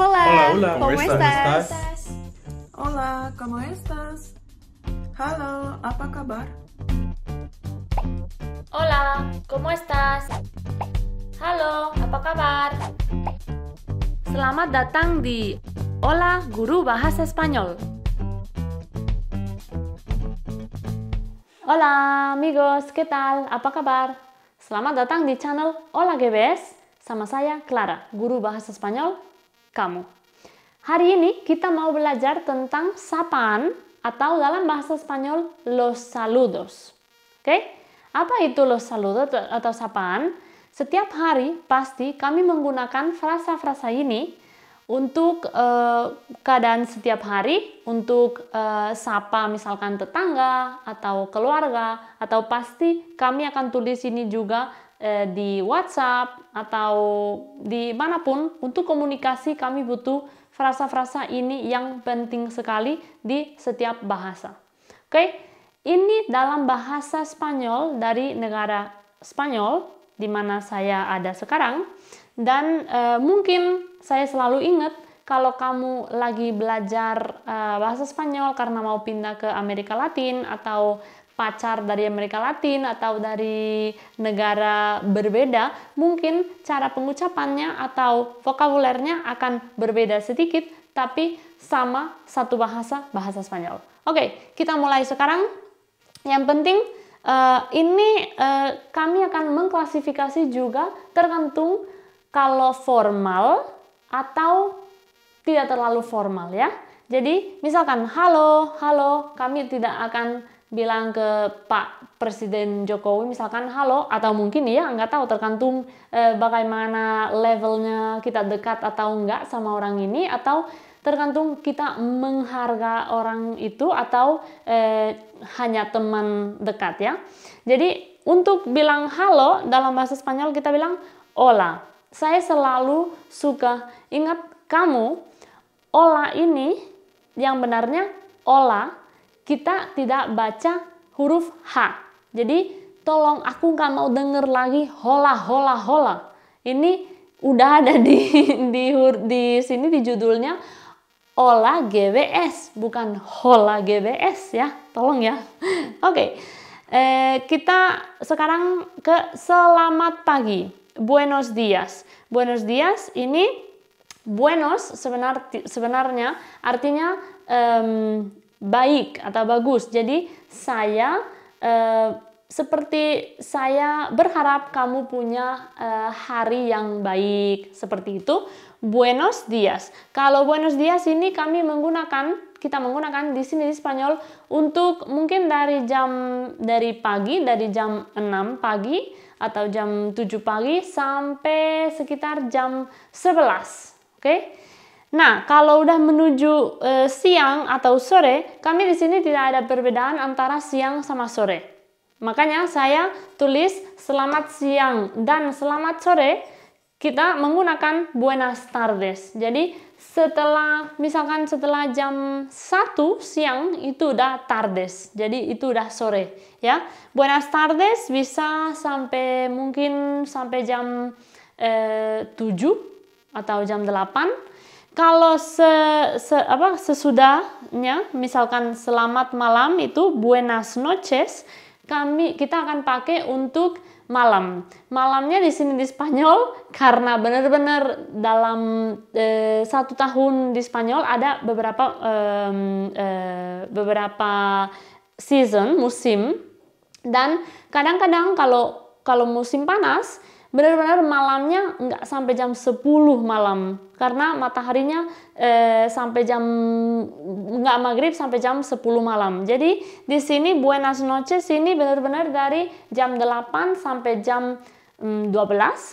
Hola, Hola, ¿cómo estás? Hola, ¿cómo estás? Halo, apa kabar? Hola, ¿cómo estás? Halo, apa kabar? Selamat datang di Hola Guru Bahasa Spanyol. Hola amigos, ¿qué tal? Apa kabar? Selamat datang di channel Hola GBS. Sama saya Clara, guru bahasa Spanyol kamu. Hari ini kita mau belajar tentang sapaan atau dalam bahasa Spanyol los saludos. Oke? Apa itu los saludos atau sapaan? Setiap hari pasti kami menggunakan frasa-frasa ini untuk keadaan setiap hari, untuk sapa misalkan tetangga atau keluarga, atau pasti kami akan tulis ini juga di WhatsApp atau dimanapun. Untuk komunikasi kami butuh frasa-frasa ini yang penting sekali di setiap bahasa. Oke, ini dalam bahasa Spanyol dari negara Spanyol di mana saya ada sekarang. Dan mungkin saya selalu ingat kalau kamu lagi belajar bahasa Spanyol karena mau pindah ke Amerika Latin, atau pacar dari Amerika Latin atau dari negara berbeda, mungkin cara pengucapannya atau vokabulernya akan berbeda sedikit, tapi sama satu bahasa Spanyol. Oke, kita mulai sekarang. Yang penting ini kami akan mengklasifikasi juga tergantung kalau formal atau tidak terlalu formal ya. Jadi misalkan halo, kami tidak akan bilang ke Pak Presiden Jokowi misalkan halo, atau mungkin ya nggak tahu, tergantung bagaimana levelnya kita dekat atau enggak sama orang ini, atau tergantung kita menghargai orang itu atau hanya teman dekat ya. Jadi untuk bilang halo dalam bahasa Spanyol kita bilang hola. Saya selalu suka ingat kamu, hola ini yang benarnya hola. Kita tidak baca huruf H. Jadi tolong, aku nggak mau denger lagi hola. Ini udah ada di sini di judulnya Hola GBS, bukan Hola GBS ya. Tolong ya. Oke. Kita sekarang ke selamat pagi. Buenos días. Buenos días ini buenos sebenarnya artinya baik atau bagus. Jadi saya seperti saya berharap kamu punya hari yang baik, seperti itu. Buenos días. Kalau buenos días ini kita menggunakan di sini di Spanyol untuk mungkin dari pagi, dari jam 6 pagi atau jam 7 pagi sampai sekitar jam 11. Oke? Nah, kalau udah menuju siang atau sore, kami di sini tidak ada perbedaan antara siang sama sore. Makanya saya tulis selamat siang dan selamat sore, kita menggunakan buenas tardes. Jadi misalkan setelah jam 1 siang itu udah tardes. Jadi itu udah sore ya. Buenas tardes bisa mungkin sampai jam 7 atau jam 8. Kalau sesudahnya, misalkan selamat malam itu buenas noches, kita akan pakai untuk malam. Malamnya di sini di Spanyol, karena benar-benar dalam 1 tahun di Spanyol ada beberapa musim, dan kadang-kadang kalau musim panas benar-benar malamnya nggak sampai jam 10 malam, karena mataharinya nggak maghrib sampai jam 10 malam. Jadi di sini buenas noches ini benar-benar dari jam 8 sampai jam 12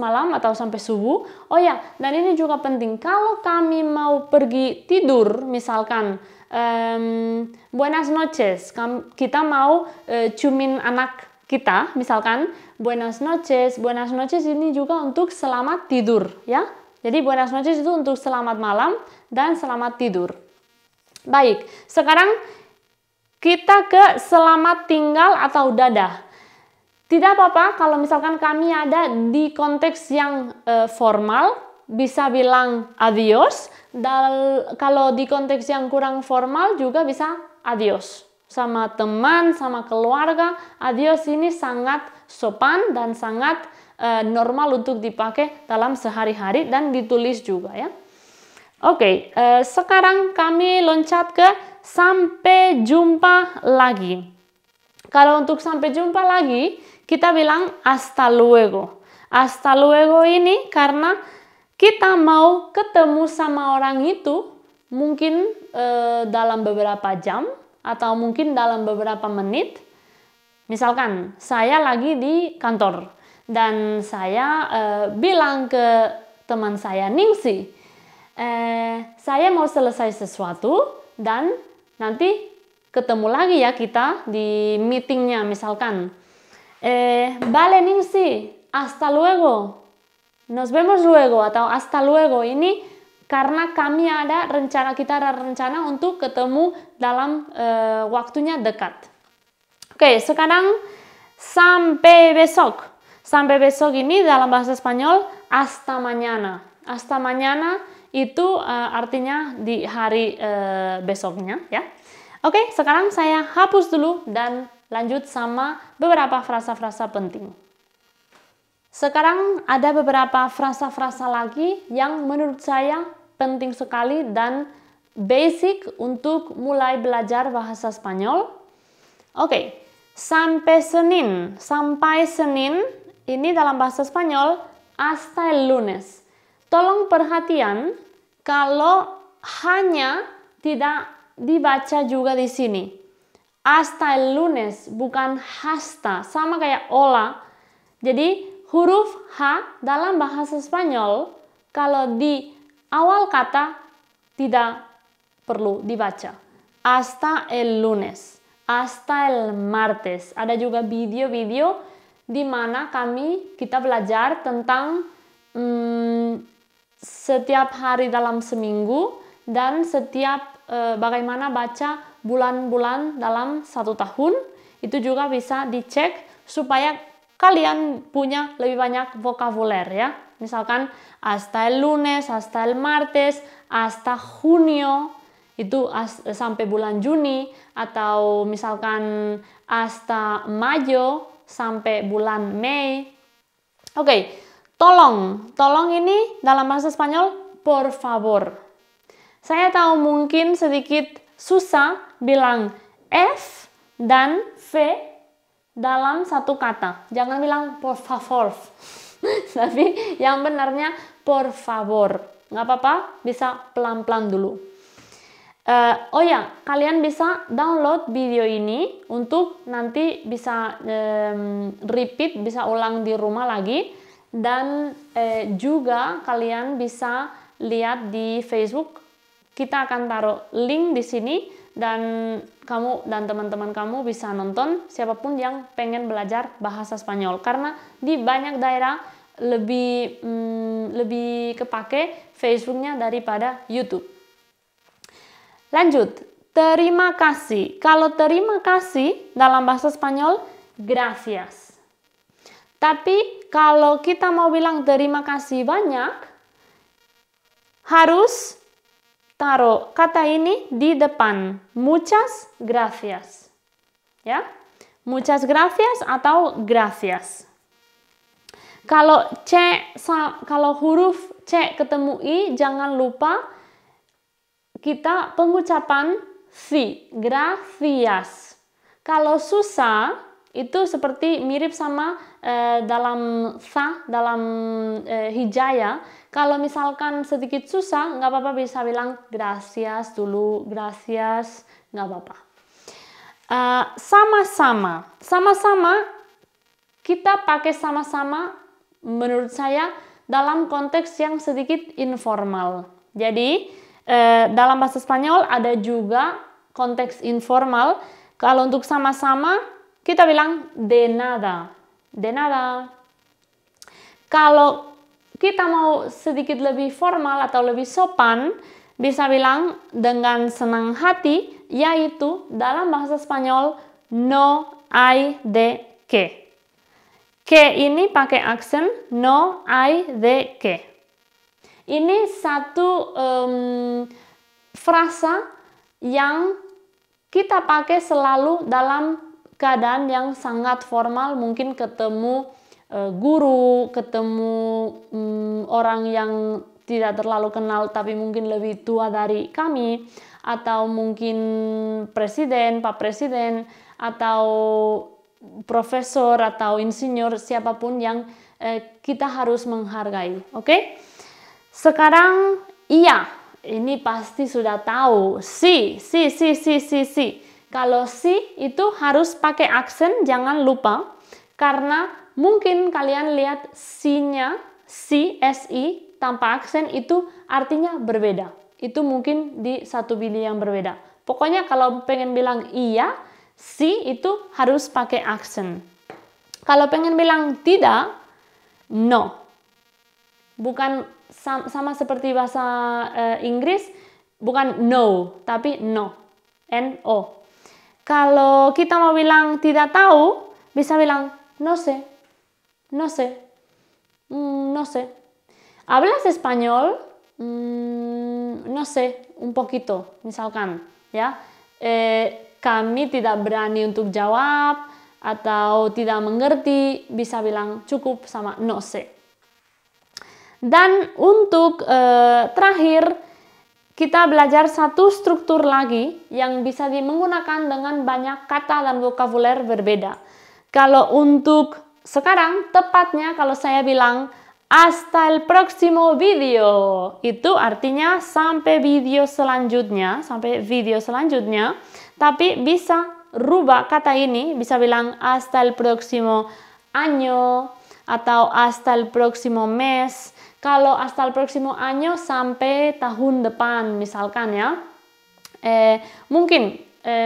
malam atau sampai subuh. Oh ya, dan ini juga penting, kalau kami mau pergi tidur misalkan buenas noches, kita mau ciumin anak kita, misalkan buenas noches ini juga untuk selamat tidur ya. Jadi buenas noches itu untuk selamat malam dan selamat tidur. Baik, sekarang kita ke selamat tinggal atau dadah. Tidak apa-apa kalau misalkan kami ada di konteks yang formal, bisa bilang adios. Kalau di konteks yang kurang formal juga bisa adios. Sama teman, sama keluarga, adios ini sangat sopan dan sangat normal untuk dipakai dalam sehari-hari dan ditulis juga ya. Oke, sekarang kami loncat ke sampai jumpa lagi. Kalau untuk sampai jumpa lagi, kita bilang hasta luego. Hasta luego ini karena kita mau ketemu sama orang itu mungkin dalam beberapa jam atau mungkin dalam beberapa menit. Misalkan saya lagi di kantor dan saya bilang ke teman saya, Ningsi, saya mau selesai sesuatu dan nanti ketemu lagi ya kita di meetingnya misalkan. Vale Ningsi, hasta luego, nos vemos luego atau hasta luego ini karena kita ada rencana untuk ketemu dalam waktunya dekat. Oke, sekarang sampai besok. Sampai besok ini dalam bahasa Spanyol hasta mañana. Hasta mañana itu artinya di hari besoknya ya. Oke, sekarang saya hapus dulu dan lanjut sama beberapa frasa-frasa penting. Sekarang ada beberapa frasa-frasa lagi yang menurut saya penting sekali dan basic untuk mulai belajar bahasa Spanyol. Oke, sampai Senin ini dalam bahasa Spanyol hasta el lunes. Tolong perhatian kalau hanya tidak dibaca juga di sini. Hasta el lunes, bukan hasta, sama kayak hola. Jadi huruf H dalam bahasa Spanyol kalau di awal kata tidak perlu dibaca. Hasta el lunes, hasta el martes. Ada juga video-video di mana kita belajar tentang setiap hari dalam seminggu dan setiap bagaimana baca bulan-bulan dalam 1 tahun. Itu juga bisa dicek supaya kalian punya lebih banyak vokabuler ya. Misalkan hasta el lunes, hasta el martes, hasta junio, itu sampai bulan Juni, atau misalkan hasta mayo sampai bulan Mei. Oke, tolong ini dalam bahasa Spanyol por favor. Saya tahu mungkin sedikit susah bilang F dan V dalam satu kata. Jangan bilang por favor. Tapi yang benarnya por favor. Nggak apa-apa, bisa pelan-pelan dulu. Oh ya, kalian bisa download video ini untuk nanti bisa repeat, bisa ulang di rumah lagi. Dan juga kalian bisa lihat di Facebook. Kita akan taruh link di sini dan kamu dan teman-teman kamu bisa nonton, siapapun yang pengen belajar bahasa Spanyol. Karena di banyak daerah lebih kepake Facebooknya daripada YouTube. Lanjut, terima kasih. Kalau terima kasih dalam bahasa Spanyol, gracias. Tapi kalau kita mau bilang terima kasih banyak, harus taruh kata ini di depan. Muchas gracias. Ya, muchas gracias atau gracias. Kalau huruf C ketemu I, jangan lupa kita pengucapan si, gracias. Kalau susah, itu seperti mirip sama dalam sa, dalam hijaya. Kalau misalkan sedikit susah, nggak apa-apa bisa bilang gracias dulu, gracias, nggak apa-apa. Sama-sama. Sama-sama, kita pakai sama-sama menurut saya dalam konteks yang sedikit informal. Jadi, dalam bahasa Spanyol ada juga konteks informal. Kalau untuk sama-sama, kita bilang de nada. De nada. Kalau kita mau sedikit lebih formal atau lebih sopan, bisa bilang dengan senang hati, yaitu dalam bahasa Spanyol no hay de qué. Que ini pakai aksen no hay de qué. Ini satu frasa yang kita pakai selalu dalam keadaan yang sangat formal, mungkin ketemu guru, ketemu orang yang tidak terlalu kenal tapi mungkin lebih tua dari kami, atau mungkin presiden, pak presiden, atau profesor atau insinyur, siapapun yang kita harus menghargai. Oke? Sekarang iya, ini pasti sudah tahu. Si. Kalau si itu harus pakai aksen, jangan lupa. Karena mungkin kalian lihat si-nya, si, tanpa aksen itu artinya berbeda. Itu mungkin di satu bilik yang berbeda. Pokoknya kalau pengen bilang iya, si itu harus pakai aksen. Kalau pengen bilang tidak, no. Bukan sama seperti bahasa Inggris, bukan no, tapi no. N-O. Kalau kita mau bilang tidak tahu, bisa bilang no sé. No sé. No sé. ¿Hablas español? No sé, un poquito, misalkan. Ya. Kami tidak berani untuk jawab atau tidak mengerti, bisa bilang cukup sama no sé. Dan untuk terakhir, kita belajar satu struktur lagi yang bisa menggunakan dengan banyak kata dan vokabuler berbeda. Kalau untuk sekarang, tepatnya kalau saya bilang hasta el próximo video, itu artinya sampai video selanjutnya, tapi bisa rubah kata ini, bisa bilang hasta el próximo año atau hasta el próximo mes. Kalau hasta el próximo año sampai tahun depan misalkan ya. Mungkin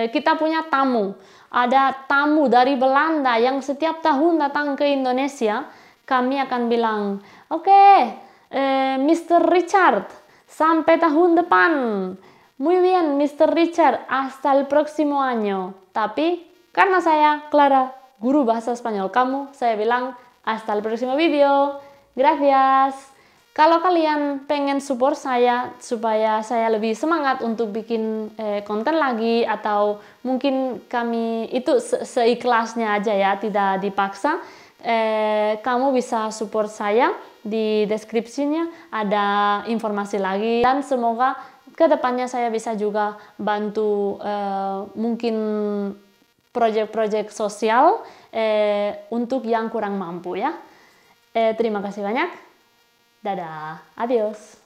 kita punya tamu. Ada tamu dari Belanda yang setiap tahun datang ke Indonesia. Kami akan bilang, oke, Mr. Richard, sampai tahun depan. Muy bien, Mr. Richard, hasta el próximo año. Tapi karena saya, Clara, guru bahasa Spanyol kamu, saya bilang hasta el próximo video. Gracias. Kalau kalian pengen support saya supaya saya lebih semangat untuk bikin konten lagi, atau mungkin kami itu seikhlasnya aja ya, tidak dipaksa, kamu bisa support saya. Di deskripsinya ada informasi lagi, dan semoga kedepannya saya bisa juga bantu mungkin proyek-proyek sosial untuk yang kurang mampu ya. Terima kasih banyak. Dadah, adios.